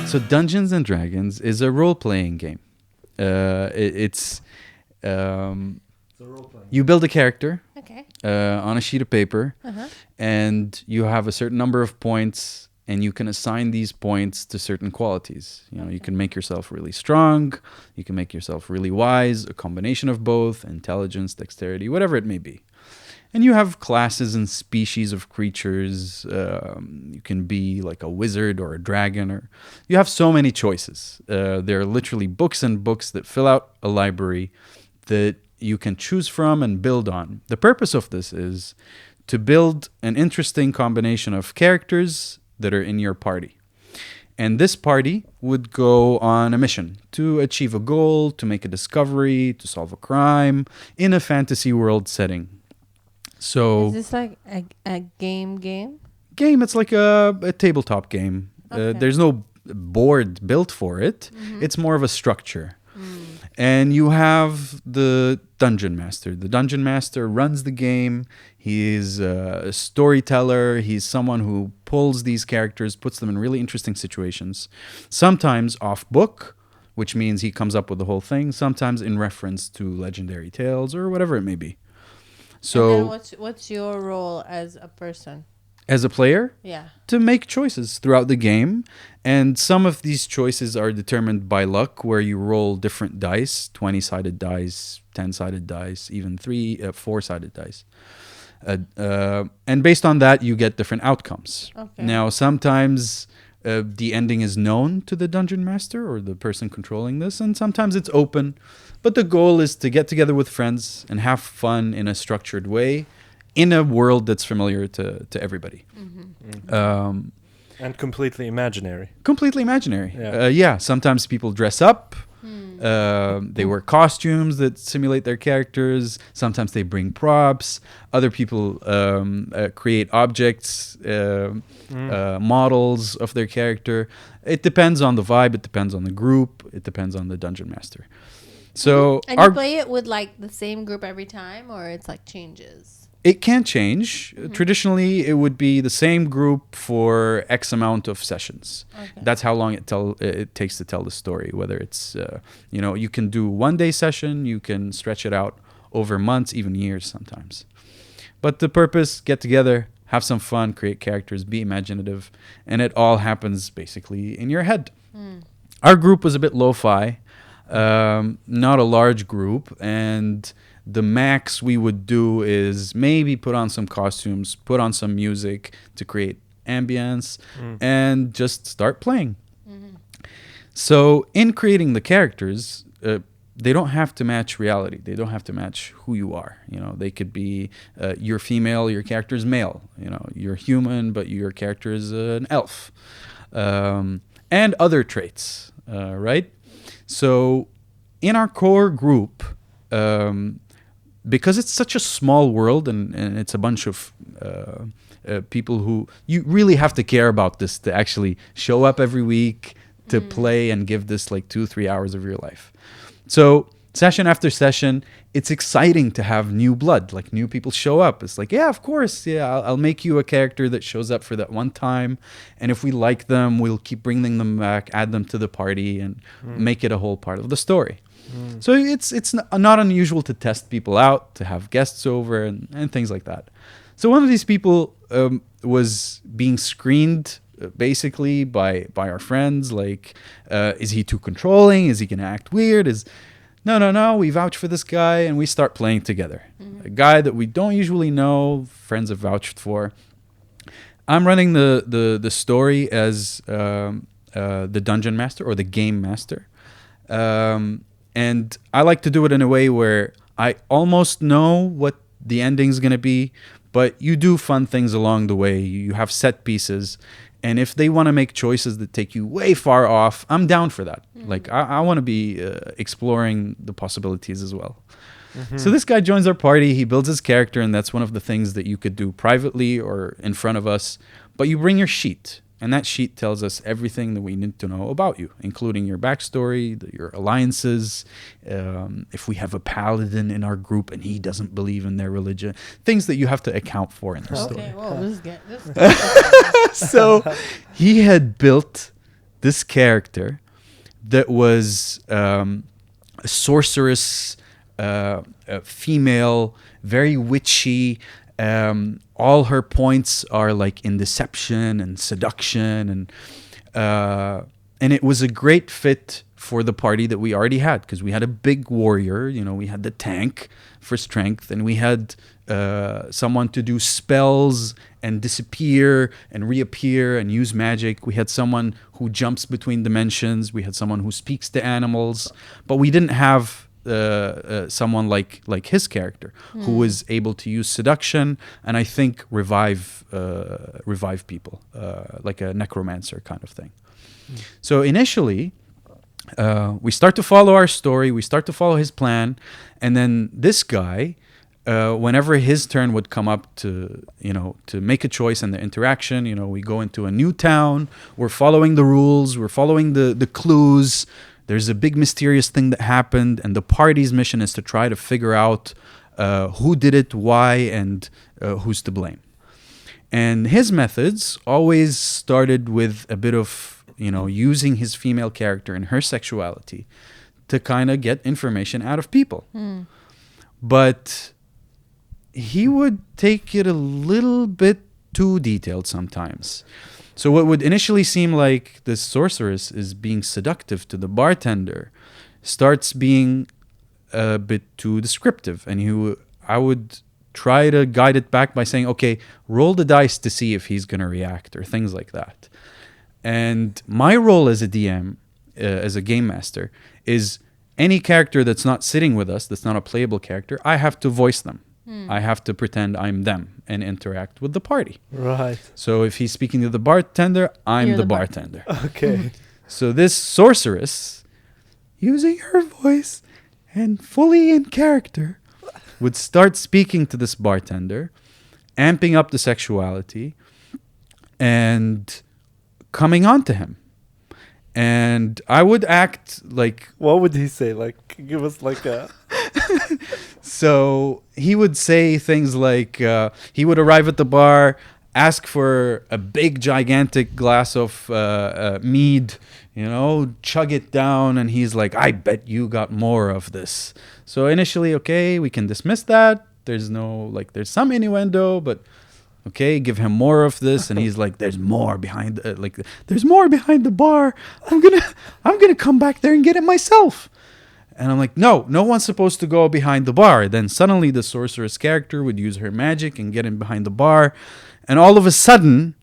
So Dungeons and Dragons is a role-playing game. It's you build a character Okay. on a sheet of paper, and you have a certain number of points, and you can assign these points to certain qualities. You know, you can make yourself really strong, you can make yourself really wise, a combination of both, intelligence, dexterity, whatever it may be. And you have classes and species of creatures. You can be like a wizard or a dragon, or you have so many choices. There are literally books and books that fill out a library that you can choose from and build on. The purpose of this is to build an interesting combination of characters that are in your party. And this party would go on a mission to achieve a goal, to make a discovery, to solve a crime in a fantasy world setting. So Is this like a game? Game, it's like a tabletop game. Okay. There's no board built for it. It's more of a structure. And you have the dungeon master. The dungeon master runs the game. He's a storyteller. He's someone who pulls these characters, puts them in really interesting situations. Sometimes off book, which means he comes up with the whole thing. Sometimes in reference to legendary tales or whatever it may be. So, and then what's your role as a person? as a player, Yeah. to make choices throughout the game. And some of these choices are determined by luck, where you roll different dice, 20-sided dice, 10-sided dice, even 4-sided dice. And based on that, you get different outcomes. Okay. Now, sometimes the ending is known to the dungeon master or the person controlling this, and sometimes it's open. But the goal is to get together with friends and have fun in a structured way in a world that's familiar to everybody. And completely imaginary. Completely imaginary. Yeah. Sometimes people dress up. They wear costumes that simulate their characters. Sometimes they bring props. Other people create objects, models of their character. It depends on the vibe. It depends on the group. It depends on the dungeon master. So And you play it with like the same group every time, or it's like changes? It can change. Traditionally, it would be the same group for X amount of sessions. Okay. That's how long it takes to tell the story. Whether it's, you can do 1 day session, you can stretch it out over months, even years sometimes. But the purpose, get together, have some fun, create characters, be imaginative, and it all happens basically in your head. Our group was a bit lo-fi, not a large group, and the max we would do is maybe put on some costumes, put on some music to create ambience, and just start playing. So in creating the characters, they don't have to match reality. They don't have to match who you are. They could be you're female, your character is male. You're human, but your character is an elf, and other traits. Right? So in our core group, because it's such a small world and it's a bunch of people who you really have to care about this to actually show up every week to play and give this like 2-3 hours of your life. So session after session, it's exciting to have new blood, like new people show up. It's like, yeah, of course. Yeah, I'll make you a character that shows up for that one time. And if we like them, we'll keep bringing them back, add them to the party and make it a whole part of the story. So it's not unusual to test people out, to have guests over and things like that. So one of these people was being screened basically by our friends. Like, is he too controlling? Is he going to act weird? No, we vouch for this guy and we start playing together. A guy that we don't usually know, friends have vouched for. I'm running the story as the dungeon master or the game master. And I like to do it in a way where I almost know what the ending's going to be, but you do fun things along the way. You have set pieces. And if they want to make choices that take you way far off, I'm down for that. Like, I want to be exploring the possibilities as well. So this guy joins our party. He builds his character, and that's one of the things that you could do privately or in front of us. But you bring your sheet. And that sheet tells us everything that we need to know about you, including your backstory, your alliances, if we have a paladin in our group and he doesn't believe in their religion, things that you have to account for in the story. Okay, well, this is So he had built this character that was a sorceress, female, very witchy. All her points are like in deception and seduction, and it was a great fit for the party that we already had, because we had a big warrior. You know, we had the tank for strength, and we had someone to do spells and disappear and reappear and use magic. We had someone who jumps between dimensions. We had someone who speaks to animals, but we didn't have someone like his character who was able to use seduction and I think revive people, like a necromancer kind of thing. So initially, we start to follow our story, we start to follow his plan, and then this guy, whenever his turn would come up to make a choice in the interaction, we go into a new town, we're following the rules, we're following the clues. There's a big mysterious thing that happened, and the party's mission is to try to figure out who did it, why, and who's to blame. And his methods always started with a bit of using his female character and her sexuality to kind of get information out of people. But he would take it a little bit too detailed sometimes. So what would initially seem like this sorceress is being seductive to the bartender starts being a bit too descriptive. And I would try to guide it back by saying, okay, roll the dice to see if he's going to react or things like that. And my role as a DM, as a game master, is any character that's not sitting with us, that's not a playable character, I have to voice them. I have to pretend I'm them and interact with the party. Right. So if he's speaking to the bartender, I'm the bartender. Okay. So this sorceress, using her voice and fully in character, would start speaking to this bartender, amping up the sexuality, and coming on to him. And I would act like... What would he say? Like, give us like a... So he would say things like, he would arrive at the bar, ask for a big, gigantic glass of mead, chug it down, and he's like, I bet you got more of this. So initially, okay, we can dismiss that. There's there's some innuendo, but okay, give him more of this. And he's like, there's more behind, there's more behind the bar. I'm gonna come back there and get it myself. And I'm like, no one's supposed to go behind the bar. Then suddenly the sorceress character would use her magic and get in behind the bar. And all of a sudden,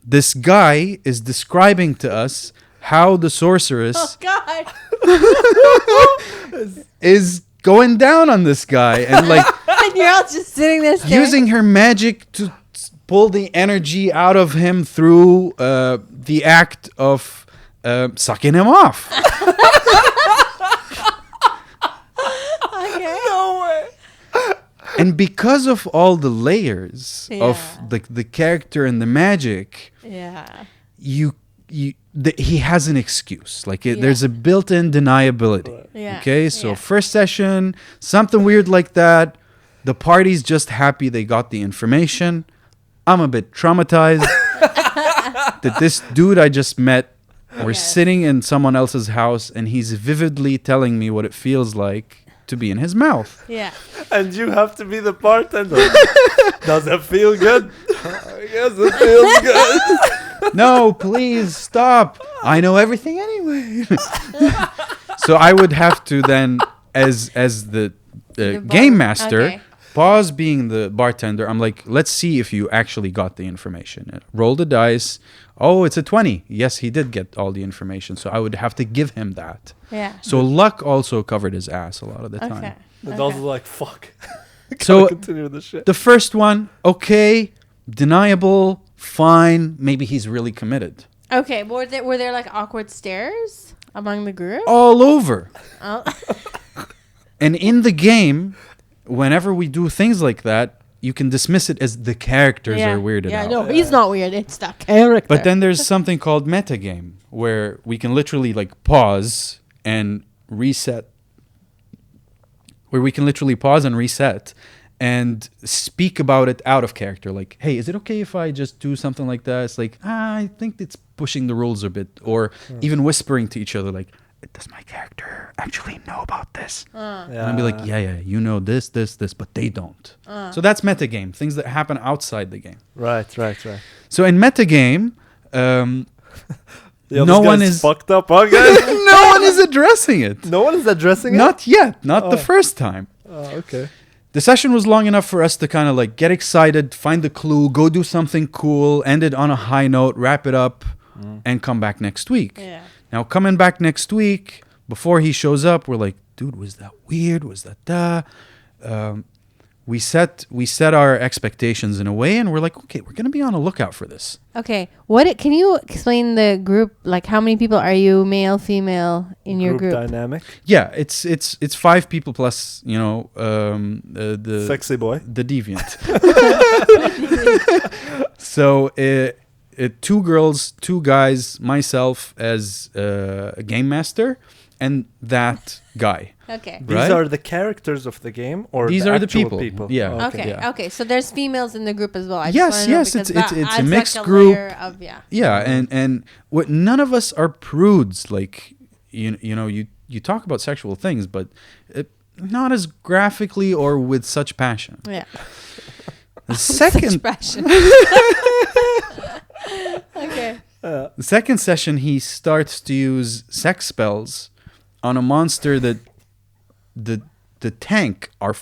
this guy is describing to us how the sorceress is going down on this guy. And and you're all just sitting there using her magic to pull the energy out of him through the act of sucking him off. No way. And because of all the layers of the character and the magic, he has an excuse. There's a built-in deniability. Yeah. Okay, so first session, something weird like that. The party's just happy they got the information. I'm a bit traumatized that this dude I just met, we're sitting in someone else's house, and he's vividly telling me what it feels like to be in his mouth. Yeah. And you have to be the bartender. Does it feel good? Yes, it feels good. No, please stop. I know everything anyway. So I would have to then, as the game master, pause being the bartender. I'm like, let's see if you actually got the information. Roll the dice. Oh, it's a 20. Yes, he did get all the information. So I would have to give him that. Yeah. So luck also covered his ass a lot of the time. But also like, fuck. So continue with the shit. The first one, okay, deniable, fine. Maybe he's really committed. Okay, were there like awkward stares among the group? All over. Oh. And in the game, whenever we do things like that, you can dismiss it as the characters are weirded out. Yeah, no, he's not weird. It's the character. But then there's something called metagame, where we can literally pause and reset. and speak about it out of character. Like, hey, is it okay if I just do something like that? It's like, I think it's pushing the rules a bit. Or even whispering to each other, like, does my character actually know about this? And I'd be like, yeah, you know this, but they don't. So that's metagame, things that happen outside the game. Right. So in metagame, Yeah, no this one guy's is fucked up again. no one is addressing it. No one is addressing it. Not yet, not the first time. Oh, okay. The session was long enough for us to kind of like get excited, find the clue, go do something cool, end it on a high note, wrap it up, and come back next week. Yeah. Now, coming back next week, before he shows up, we're like, dude, was that weird? Was that we set our expectations in a way, and we're like, okay, we're gonna be on a lookout for this. Okay. Can you explain the group? Like, how many people are you, male, female, in your group? Dynamic. Yeah, it's 5 people plus, you know, the Sexy boy. the deviant. So 2 girls, 2 guys, myself as a game master, and that guy. Okay. These Right? are the characters of the game, or These the are the actual people. Yeah. Oh, Okay. Yeah. Okay. So there's females in the group as well. I Yes, just wanna know yes, because it's- that it's a adds mixed like group. layer of, Yeah, and what none of us are prudes. Like you know, you talk about sexual things, but not as graphically or with such passion. Yeah. The second Expression. Okay. the second session, he starts to use sex spells on a monster that the tank, our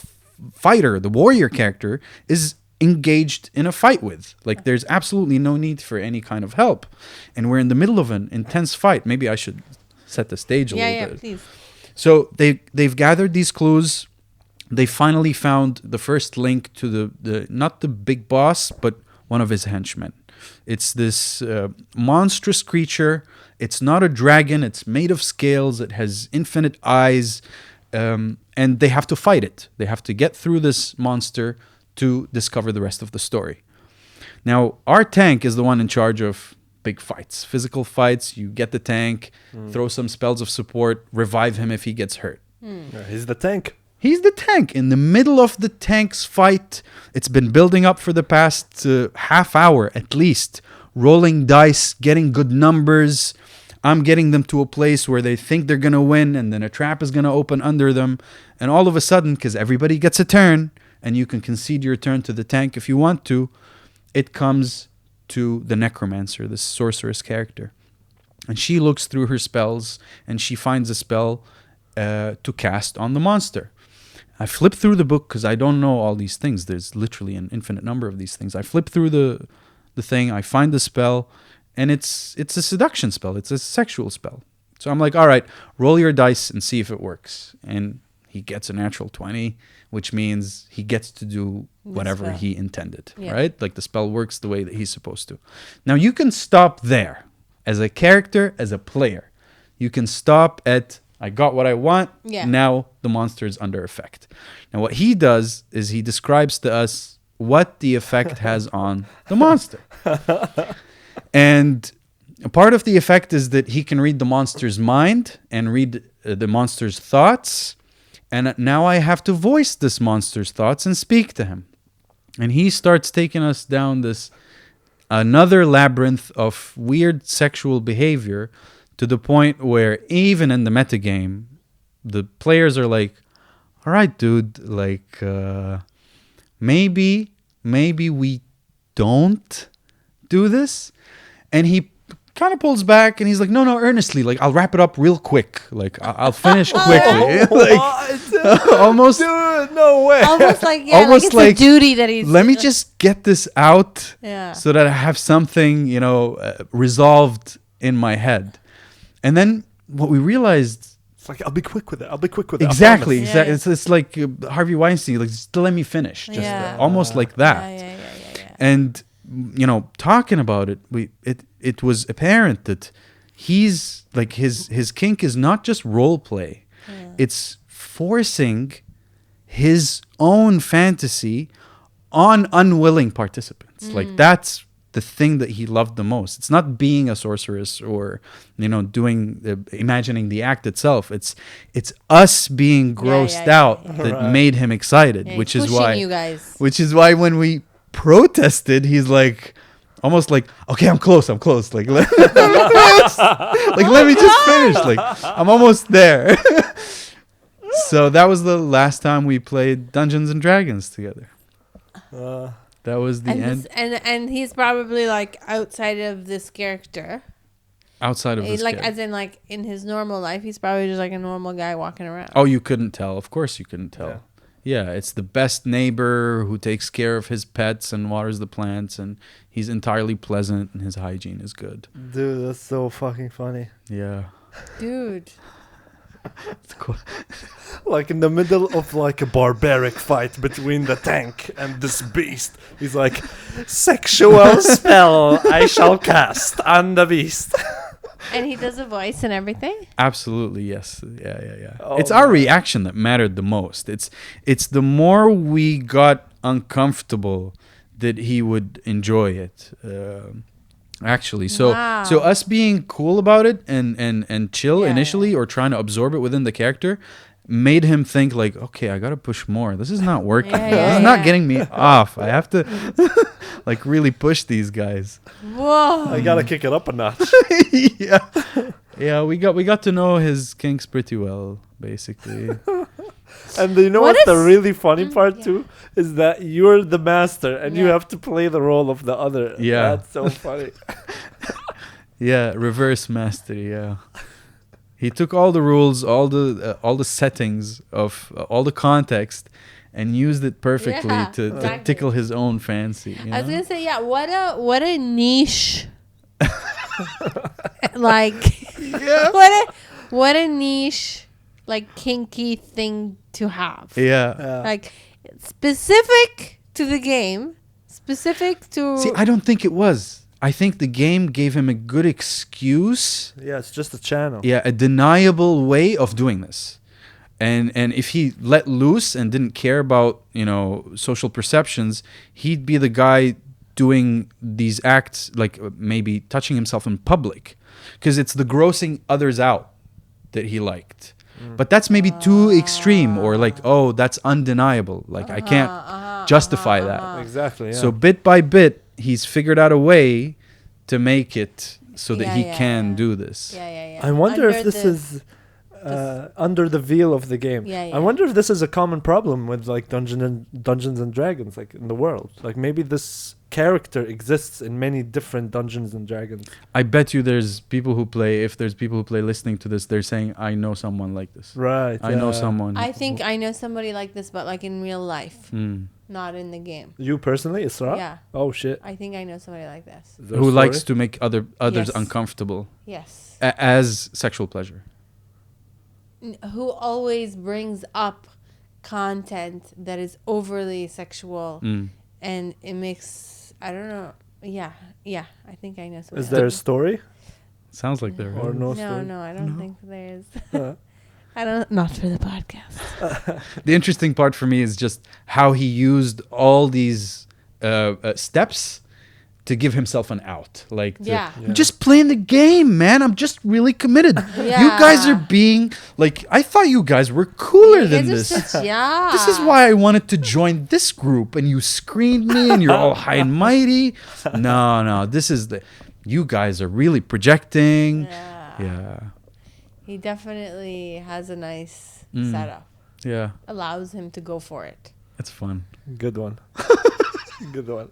fighter, the warrior character, is engaged in a fight with. Like, there's absolutely no need for any kind of help, and we're in the middle of an intense fight. Maybe I should set the stage a little bit. Please. So they've gathered these clues. They finally found the first link to the not the big boss, but one of his henchmen. It's this monstrous creature. It's not a dragon. It's made of scales. It has infinite eyes. And they have to fight it. They have to get through this monster to discover the rest of the story. Now, our tank is the one in charge of big fights, physical fights. You get the tank, throw some spells of support, revive him if he gets hurt. He's the tank. He's the tank. In the middle of the tank's fight, it's been building up for the past half hour at least. Rolling dice, getting good numbers. I'm getting them to a place where they think they're going to win, and then a trap is going to open under them. And all of a sudden, because everybody gets a turn, and you can concede your turn to the tank if you want to, it comes to the necromancer, this sorceress character. And she looks through her spells, and she finds a spell to cast on the monster. I flip through the book because I don't know all these things. There's literally an infinite number of these things. I flip through the thing, I find the spell, and it's a seduction spell. It's a sexual spell. So I'm like, all right, roll your dice and see if it works. And he gets a natural 20, which means he gets to do whatever he intended, right? Like, the spell works the way that he's supposed to. Now, you can stop there. As a character, as a player, you can stop at, I got what I want. Yeah. Now the monster is under effect. Now, what he does is he describes to us what the effect has on the monster. And a part of the effect is that he can read the monster's mind and read the monster's thoughts. And now I have to voice this monster's thoughts and speak to him. And he starts taking us down this another labyrinth of weird sexual behavior, to the point where even in the metagame, the players are like, all right, dude, like, maybe we don't do this. And he kind of pulls back and he's like, no, earnestly, like, I'll wrap it up real quick. Like, I'll finish quickly. Like, almost. Dude, no way. Almost like, Almost like it's a duty that he's... Let me just get this out so that I have something, resolved in my head. And then what we realized... It's like, I'll be quick with it. Exactly. Yeah. It's like Harvey Weinstein, like, just let me finish. Just almost like that. Yeah. And, talking about it, it was apparent that he's, like, his kink is not just role play. Yeah. It's forcing his own fantasy on unwilling participants. Like, that's the thing that he loved the most. It's not being a sorceress or, imagining the act itself. It's us being grossed out that Right. made him excited, Yeah, which he's is pushing why you guys. which is why when we protested, he's like, almost like, okay, I'm close. Like, let me finish. Like, let me just finish. Like, I'm almost there. So that was the last time we played Dungeons and Dragons together. That was the end. And he's probably like outside of this character. Outside of this Like character. as in like in his normal life, he's probably just like a normal guy walking around. Oh, you couldn't tell. Of course you couldn't tell. Yeah, it's the best neighbor who takes care of his pets and waters the plants, and he's entirely pleasant and his hygiene is good. Dude, that's so fucking funny. Yeah. Dude. It's cool. Like in the middle of like a barbaric fight between the tank and this beast, he's like, sexual spell I shall cast on the beast. And he does a voice and everything? Absolutely, yes. Yeah. Oh, it's our man. reaction that mattered the most. It's the more we got uncomfortable that he would enjoy it. Actually, so Wow. so us being cool about it and chill Yeah, initially, or trying to absorb it within the character, made him think like, okay, I gotta push more. This is not working. Yeah, This yeah, is not yeah. getting me off. I have to like really push these guys. Whoa. I gotta kick it up a notch. Yeah. We got to know his kinks pretty well, basically. And you know What what the if- really funny part yeah. too is that you're the master and you Yeah. have to play the role of the other. Yeah. That's so funny. Yeah, reverse mastery. Yeah, he took all the rules, all the settings of all the context, and used it perfectly Yeah, to exactly. tickle his own fancy. You I was know? gonna say, yeah, what a niche like what a niche like kinky thing to have. Yeah. Like specific to the game, specific to See, I don't think it was. I think the game gave him a good excuse. Yeah, it's just a channel. Yeah, a deniable way of doing this. And if he let loose and didn't care about, social perceptions, he'd be the guy doing these acts, like maybe touching himself in public, because it's the grossing others out that he liked. But that's maybe too extreme, or like, oh, that's undeniable. Like I can't justify that. Exactly. Yeah. So bit by bit, he's figured out a way to make it so that he can do this. Yeah. I wonder if Under this the- is under the veil of the game. Yeah, yeah. I wonder if this is a common problem with like Dungeons and Dragons, like in the world. Like maybe this character exists in many different Dungeons and Dragons. I bet you there's people who play, if there's people who play listening to this, they're saying, I know someone like this. Right. I know someone. I think I know somebody like this, but like in real life, Mm. not in the game. You personally, Isra? Yeah, Oh shit. I think I know somebody like this. Is there a Who story? likes to make others Yes. uncomfortable Yes. as sexual pleasure. Who always brings up content that is overly sexual, Mm. and it makes, I don't know. Yeah, I think I know somebody. Is there a like story Sounds like there. or no this. story? No, I don't think there is. Uh, I don't. Not for the podcast. The interesting part for me is just how he used all these steps to give himself an out. Like, Yeah. I'm just playing the game, man. I'm just really committed. Yeah. You guys are being like, I thought you guys were cooler You than guys are this. such- yeah. This is why I wanted to join this group, and you screened me, and you're all high and mighty. No, this is you guys are really projecting. Yeah. He definitely has a nice Mm. setup. Yeah. Allows him to go for it. It's fun. good one. Good one.